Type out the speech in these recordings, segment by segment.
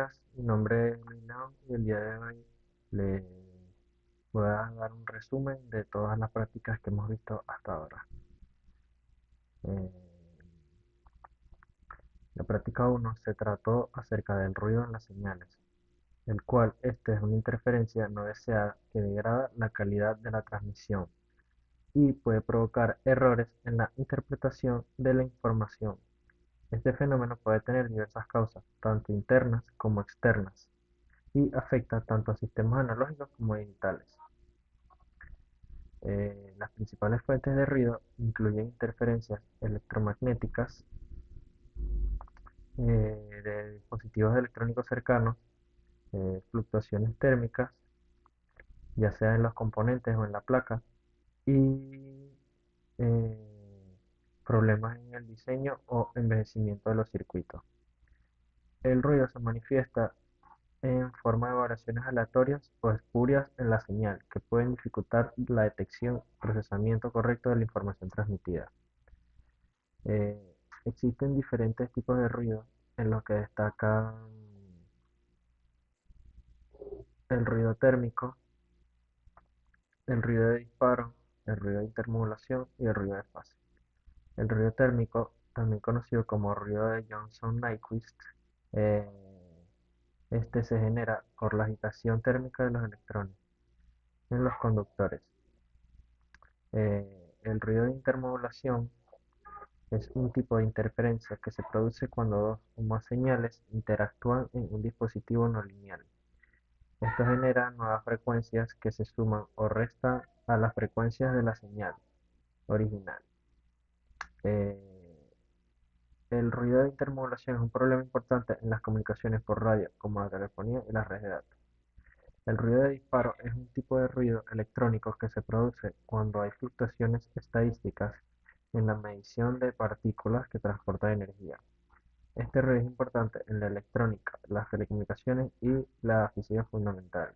días, mi nombre es Luis León y el día de hoy le voy a dar un resumen de todas las prácticas que hemos visto hasta ahora. Eh, la práctica uno se trató acerca del ruido en las señales, el cual este es una interferencia no deseada que degrada la calidad de la transmisión y puede provocar errores en la interpretación de la información. Este fenómeno puede tener diversas causas, tanto internas como externas, y afecta tanto a sistemas analógicos como digitales. Las principales fuentes de ruido incluyen interferencias electromagnéticas de dispositivos electrónicos cercanos, fluctuaciones térmicas, ya sea en los componentes o en la placa, y problemas en el diseño o envejecimiento de los circuitos. El ruido se manifiesta en forma de variaciones aleatorias o espurias en la señal, que pueden dificultar la detección y procesamiento correcto de la información transmitida. Eh, Existen diferentes tipos de ruido, en los que destacan el ruido térmico, el ruido de disparo, el ruido de intermodulación y el ruido de fase. El ruido térmico, también conocido como ruido de Johnson-Nyquist, eh, este se genera por la agitación térmica de los electrones en los conductores. El ruido de intermodulación es un tipo de interferencia que se produce cuando dos o más señales interactúan en un dispositivo no lineal. Esto genera nuevas frecuencias que se suman o restan a las frecuencias de la señal original. Eh, el ruido de intermodulación es un problema importante en las comunicaciones por radio, como la telefonía y las redes de datos. El ruido de disparo es un tipo de ruido electrónico que se produce cuando hay fluctuaciones estadísticas en la medición de partículas que transportan energía. Este ruido es importante en la electrónica, las telecomunicaciones y la física fundamental,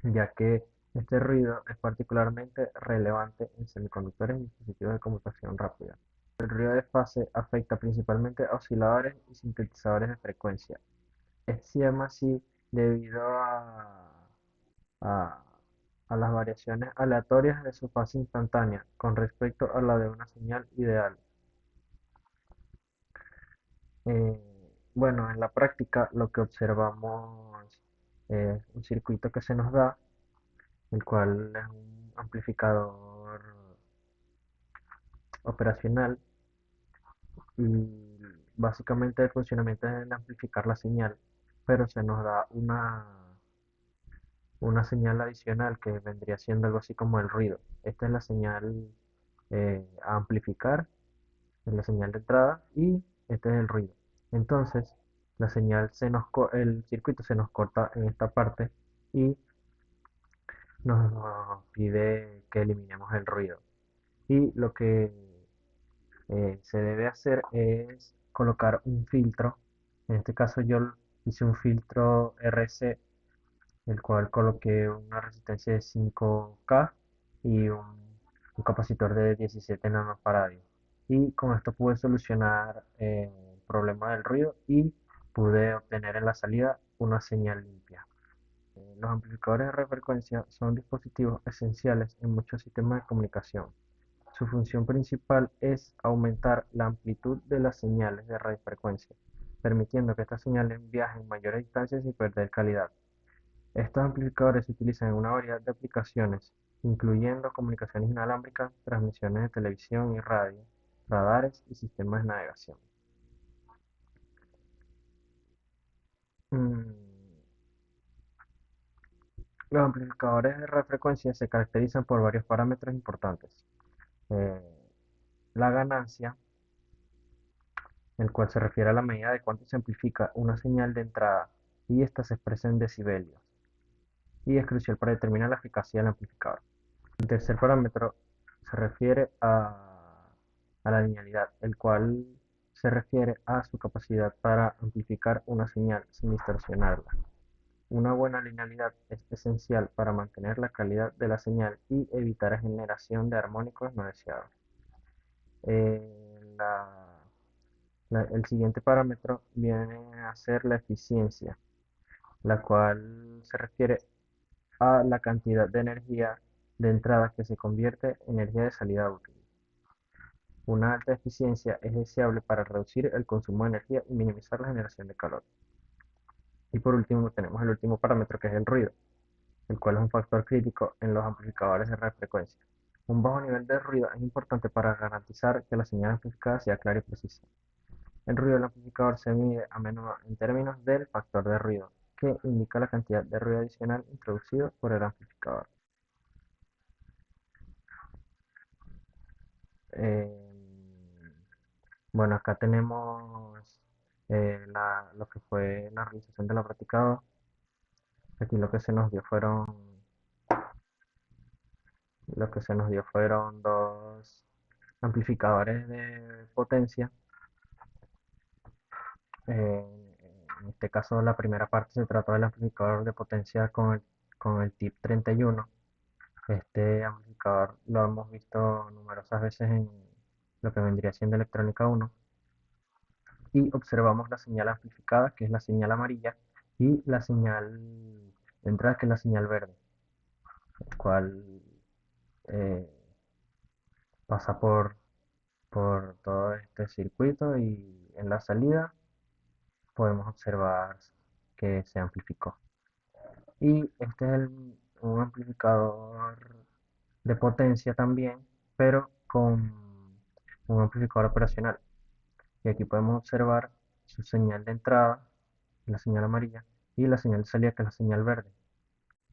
ya que este ruido es particularmente relevante en semiconductores y dispositivos de computación rápida. El ruido de fase afecta principalmente a osciladores y sintetizadores de frecuencia. Se llama así debido a- a las variaciones aleatorias de su fase instantánea con respecto a la de una señal ideal. Eh, bueno, en la práctica lo que observamos es un circuito que se nos da, el cual es un amplificador operacional, y básicamente el funcionamiento es el amplificar la señal, pero se nos da una señal adicional que vendría siendo algo así como el ruido. Esta es la señal a amplificar, es la señal de entrada, y este es el ruido. Entonces, el circuito se nos corta en esta parte y nos pide que eliminemos el ruido. Y lo que se debe hacer es colocar un filtro. En este caso yo hice un filtro RC, el cual coloqué una resistencia de 5K y un capacitor de 17 nanofaradios. Y con esto pude solucionar el problema del ruido y pude obtener en la salida una señal limpia. Los amplificadores de radiofrecuencia son dispositivos esenciales en muchos sistemas de comunicación. Su función principal es aumentar la amplitud de las señales de radiofrecuencia, permitiendo que estas señales viajen mayores distancias sin perder calidad. Estos amplificadores se utilizan en una variedad de aplicaciones, incluyendo comunicaciones inalámbricas, transmisiones de televisión y radio, radares y sistemas de navegación. Mm, Los amplificadores de radiofrecuencia se caracterizan por varios parámetros importantes. Eh, la ganancia, el cual se refiere a la medida de cuánto se amplifica una señal de entrada, y esta se expresa en decibelios, y es crucial para determinar la eficacia del amplificador. El tercer parámetro se refiere a la linealidad, el cual se refiere a su capacidad para amplificar una señal sin distorsionarla. Una buena linealidad es esencial para mantener la calidad de la señal y evitar la generación de armónicos no deseados. La El siguiente parámetro viene a ser la eficiencia, la cual se refiere a la cantidad de energía de entrada que se convierte en energía de salida útil. Una alta eficiencia es deseable para reducir el consumo de energía y minimizar la generación de calor. Y por último tenemos el último parámetro, que es el ruido, el cual es un factor crítico en los amplificadores de radiofrecuencia. Un bajo nivel de ruido es importante para garantizar que la señal amplificada sea clara y precisa. El ruido del amplificador se mide a menudo en términos del factor de ruido, que indica la cantidad de ruido adicional introducido por el amplificador. Eh, bueno, acá tenemos lo que fue la realización de la práctica. Aquí lo que se nos dio fueron dos amplificadores de potencia. Eh, en este caso, la primera parte se trató del amplificador de potencia con el TIP 31. Este amplificador lo hemos visto numerosas veces en lo que vendría siendo electrónica 1, y observamos la señal amplificada, que es la señal amarilla, y la señal de entrada, que es la señal verde, el cual eh, pasa por todo este circuito, y en la salida podemos observar que se amplificó. Y este es un amplificador de potencia también, pero con un amplificador operacional. Y aquí podemos observar su señal de entrada, la señal amarilla, y la señal de salida, que es la señal verde.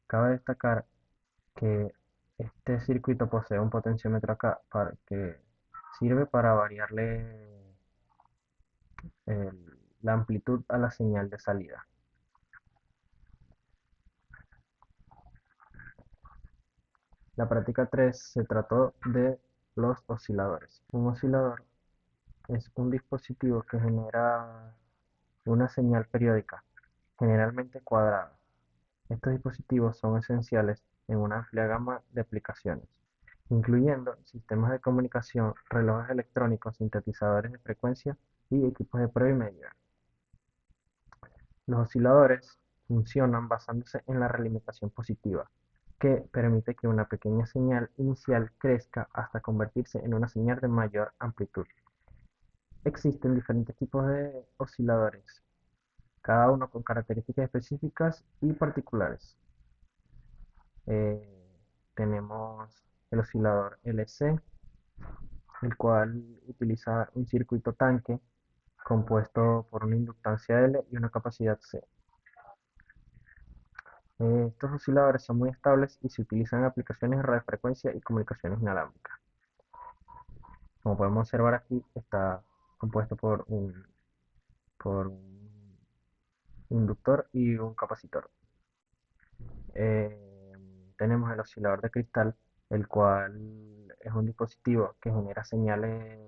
Cabe destacar que este circuito posee un potenciómetro acá que sirve para variarle la amplitud a la señal de salida. La práctica 3 se trató de los osciladores. Un oscilador es un dispositivo que genera una señal periódica, generalmente cuadrada. Estos dispositivos son esenciales en una amplia gama de aplicaciones, incluyendo sistemas de comunicación, relojes electrónicos, sintetizadores de frecuencia y equipos de prueba y medida. Los osciladores funcionan basándose en la realimentación positiva, que permite que una pequeña señal inicial crezca hasta convertirse en una señal de mayor amplitud. Existen diferentes tipos de osciladores, cada uno con características específicas y particulares. Eh, Tenemos el oscilador LC, el cual utiliza un circuito tanque compuesto por una inductancia L y una capacidad C. Estos osciladores son muy estables y se utilizan en aplicaciones de radiofrecuencia y comunicaciones inalámbricas. Como podemos observar aquí, está compuesto por un inductor y un capacitor. Eh, Tenemos el oscilador de cristal, el cual es un dispositivo que genera señales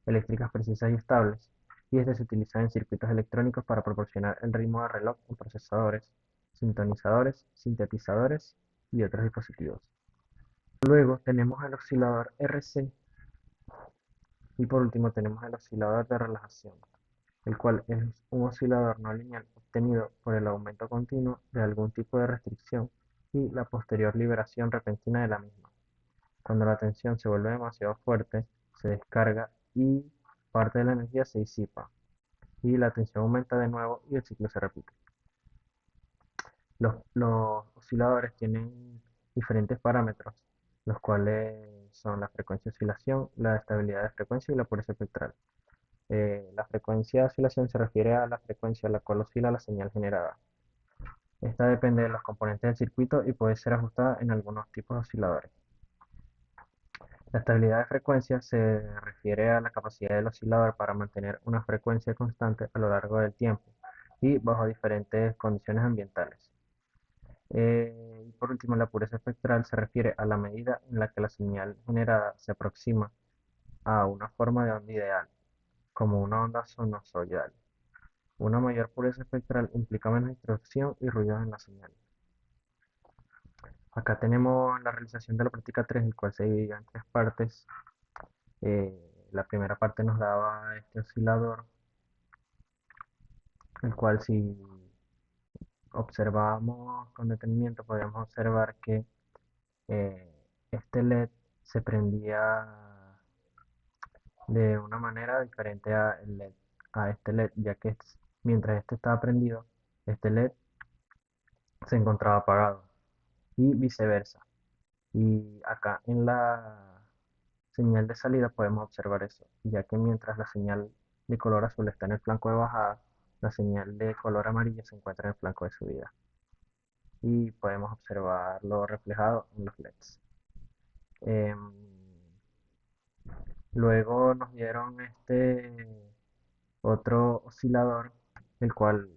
eléctricas precisas y estables, y este se utiliza en circuitos electrónicos para proporcionar el ritmo de reloj en procesadores, sintonizadores, sintetizadores y otros dispositivos. Luego tenemos el oscilador RC, y por último tenemos el oscilador de relajación, el cual es un oscilador no lineal obtenido por el aumento continuo de algún tipo de restricción y la posterior liberación repentina de la misma. Cuando la tensión se vuelve demasiado fuerte, se descarga y parte de la energía se disipa, y la tensión aumenta de nuevo y el ciclo se repite. Los osciladores tienen diferentes parámetros, los cuales son la frecuencia de oscilación, la estabilidad de frecuencia y la pureza espectral. La frecuencia de oscilación se refiere a la frecuencia a la cual oscila la señal generada. Esta depende de los componentes del circuito y puede ser ajustada en algunos tipos de osciladores. La estabilidad de frecuencia se refiere a la capacidad del oscilador para mantener una frecuencia constante a lo largo del tiempo y bajo diferentes condiciones ambientales. Y por último, la pureza espectral se refiere a la medida en la que la señal generada se aproxima a una forma de onda ideal, como una onda sinusoidal. Una mayor pureza espectral implica menos distorsión y ruido en la señal. Acá tenemos la realización de la práctica 3, el cual se dividió en tres partes. la primera parte nos daba este oscilador, el cual si observábamos con detenimiento podíamos observar que eh, este LED se prendía de una manera diferente a este LED, ya que mientras este estaba prendido, este LED se encontraba apagado y viceversa. Y acá en la señal de salida podemos observar eso, ya que mientras la señal de color azul está en el flanco de bajada, la señal de color amarillo se encuentra en el flanco de subida. Y podemos observarlo reflejado en los LEDs. Em, Luego nos dieron este otro oscilador, el cual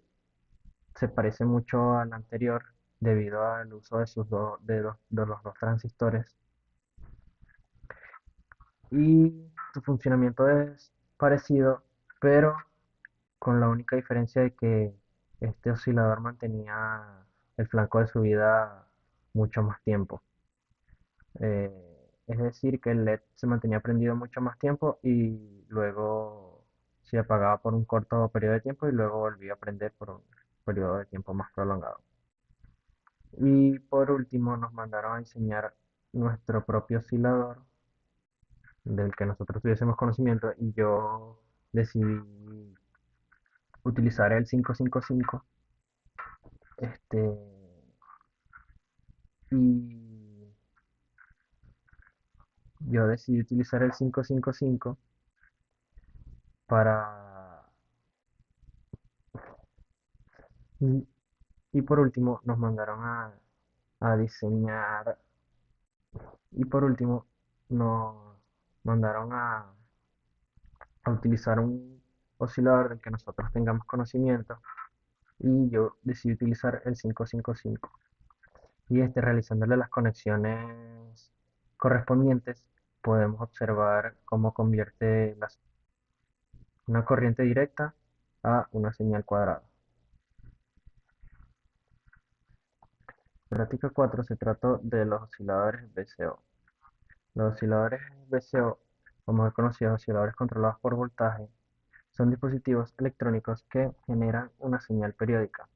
se parece mucho al anterior debido al uso de de los dos transistores, y su funcionamiento es parecido, pero con la única diferencia de que este oscilador mantenía el flanco de subida mucho más tiempo. Es decir, que el LED se mantenía prendido mucho más tiempo y luego se apagaba por un corto periodo de tiempo y luego volvía a prender por un periodo de tiempo más prolongado. Y por último nos mandaron a diseñar nuestro propio oscilador del que nosotros tuviésemos conocimiento, y yo decidí utilizar el 555. Este, y yo decidí utilizar el 555 para... Y, y por último nos mandaron a diseñar, y por último nos mandaron a utilizar un oscilador del que nosotros tengamos conocimiento, y yo decidí utilizar el 555. Y realizándole las conexiones correspondientes, podemos observar cómo convierte una corriente directa a una señal cuadrada. En práctica 4 se trató de los osciladores VCO. Los osciladores VCO, o mejor conocidos osciladores controlados por voltaje, son dispositivos electrónicos que generan una señal periódica,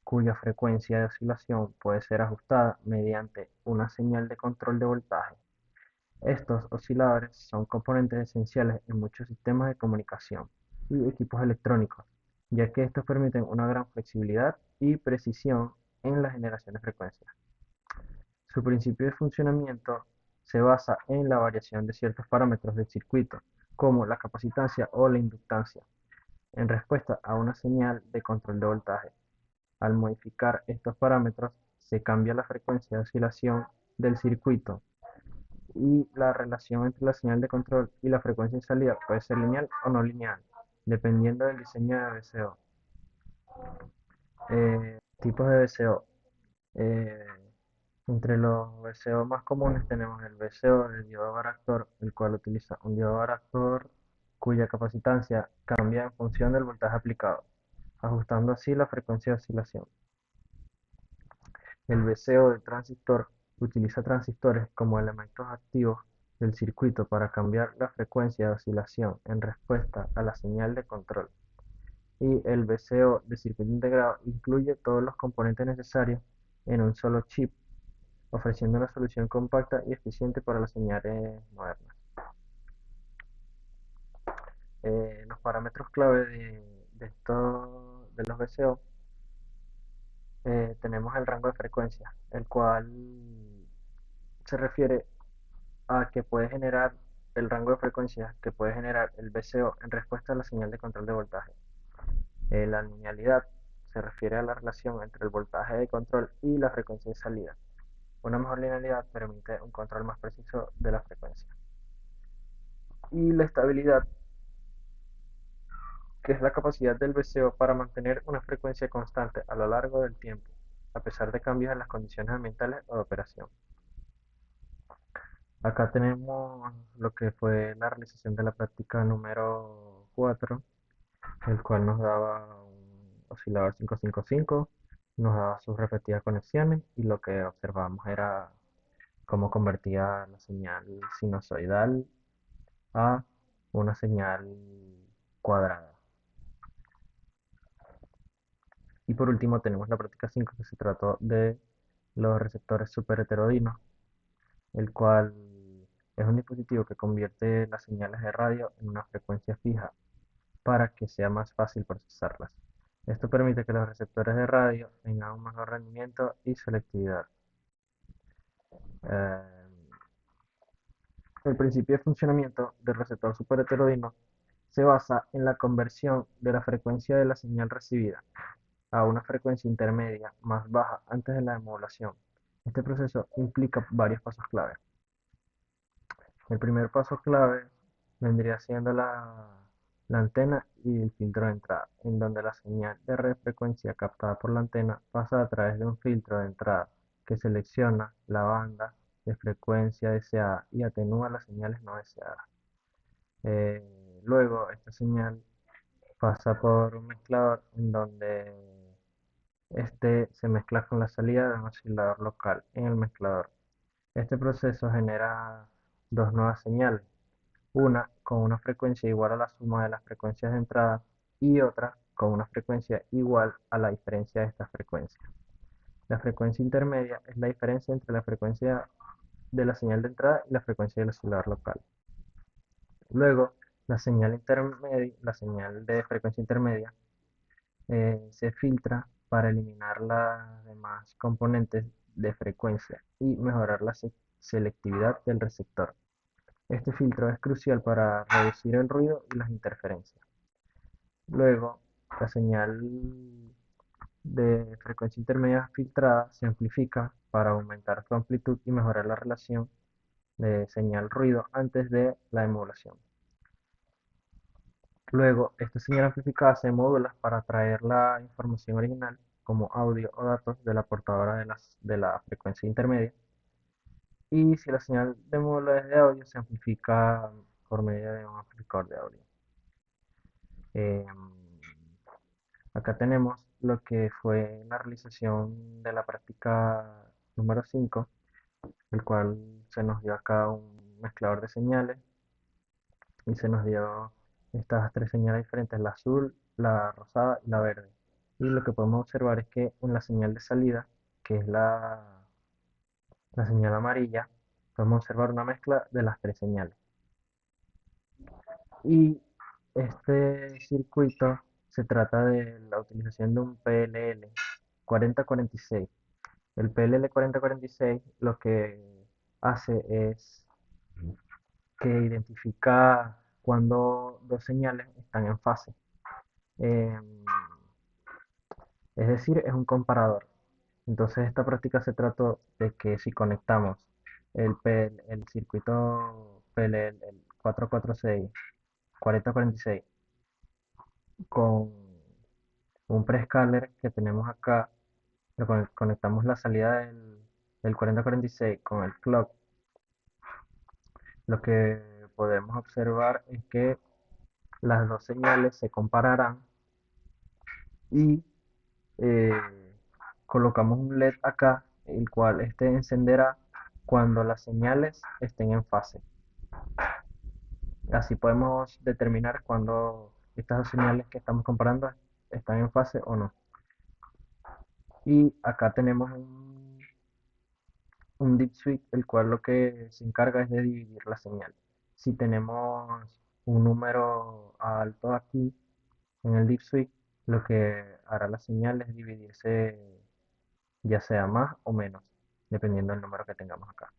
cuya frecuencia de oscilación puede ser ajustada mediante una señal de control de voltaje. Estos osciladores son componentes esenciales en muchos sistemas de comunicación y equipos electrónicos, ya que estos permiten una gran flexibilidad y precisión en la generación de frecuencias. Su principio de funcionamiento se basa en la variación de ciertos parámetros del circuito, como la capacitancia o la inductancia, en respuesta a una señal de control de voltaje. Al modificar estos parámetros, se cambia la frecuencia de oscilación del circuito, y la relación entre la señal de control y la frecuencia de salida puede ser lineal o no lineal, dependiendo del diseño de VCO. Tipos de VCO. Eh, Entre los VCO más comunes tenemos el VCO del diodo varactor, el cual utiliza un diodo varactor cuya capacitancia cambia en función del voltaje aplicado, ajustando así la frecuencia de oscilación. El VCO del transistor utiliza transistores como elementos activos del circuito para cambiar la frecuencia de oscilación en respuesta a la señal de control. Y el VCO de circuito integrado incluye todos los componentes necesarios en un solo chip, ofreciendo una solución compacta y eficiente para las señales modernas. Los parámetros clave de los VCO, tenemos el rango de frecuencia, el cual se refiere a que puede generar el rango de frecuencias que puede generar el VCO en respuesta a la señal de control de voltaje. La linealidad se refiere a la relación entre el voltaje de control y la frecuencia de salida. Una mejor linealidad permite un control más preciso de la frecuencia. Y la estabilidad, que es la capacidad del VCO para mantener una frecuencia constante a lo largo del tiempo, a pesar de cambios en las condiciones ambientales o de operación. Acá tenemos lo que fue la realización de la práctica número 4, el cual nos daba un oscilador 555, nos daba sus respectivas conexiones, y lo que observamos era cómo convertía la señal sinusoidal a una señal cuadrada. Y por último tenemos la práctica 5 que se trató de los receptores superheterodinos, el cual es un dispositivo que convierte las señales de radio en una frecuencia fija para que sea más fácil procesarlas. Esto permite que los receptores de radio tengan un mejor rendimiento y selectividad. Eh, el principio de funcionamiento del receptor superheterodino se basa en la conversión de la frecuencia de la señal recibida a una frecuencia intermedia más baja antes de la demodulación. Este proceso implica varios pasos clave. El primer paso clave vendría siendo la antena y el filtro de entrada, en donde la señal de frecuencia captada por la antena pasa a través de un filtro de entrada que selecciona la banda de frecuencia deseada y atenúa las señales no deseadas. Luego, esta señal pasa por un mezclador en donde este se mezcla con la salida de un oscilador local en el mezclador. Este proceso genera dos nuevas señales, una con una frecuencia igual a la suma de las frecuencias de entrada y otra con una frecuencia igual a la diferencia de estas frecuencias. La frecuencia intermedia es la diferencia entre la frecuencia de la señal de entrada y la frecuencia del oscilador local. Luego, la señal de frecuencia intermedia, se filtra para eliminar las demás componentes de frecuencia y mejorar la selectividad del receptor. Este filtro es crucial para reducir el ruido y las interferencias. Luego, la señal de frecuencia intermedia filtrada se amplifica para aumentar su amplitud y mejorar la relación de señal-ruido antes de la emulación. Luego, esta señal amplificada se modula para traer la información original como audio o datos de la portadora de la frecuencia intermedia. Y si la señal de módulo es de audio, se amplifica por medio de un amplificador de audio. Em, Acá tenemos lo que fue la realización de la práctica número 5, el cual se nos dio acá un mezclador de señales y se nos dio estas tres señales diferentes, la azul, la rosada y la verde. Y lo que podemos observar es que en la señal de salida, que es la señal amarilla, podemos observar una mezcla de las tres señales. Y este circuito se trata de la utilización de un PLL 4046. El PLL 4046 lo que hace es que identifica cuando dos señales están en fase. Em, es decir, es un comparador. Entonces esta práctica se trató de que si conectamos el circuito PLL, el 446, 4046, con un prescaler que tenemos acá, conectamos la salida del 4046 con el clock, lo que podemos observar es que las dos señales se compararán y eh, colocamos un LED acá, el cual este encenderá cuando las señales estén en fase. Así podemos determinar cuando estas dos señales que estamos comparando están en fase o no. Y acá tenemos un deep switch, el cual lo que se encarga es de dividir la señal. Si tenemos un número alto aquí en el deep switch, lo que hará la señal es dividirse ya sea más o menos, dependiendo del número que tengamos acá.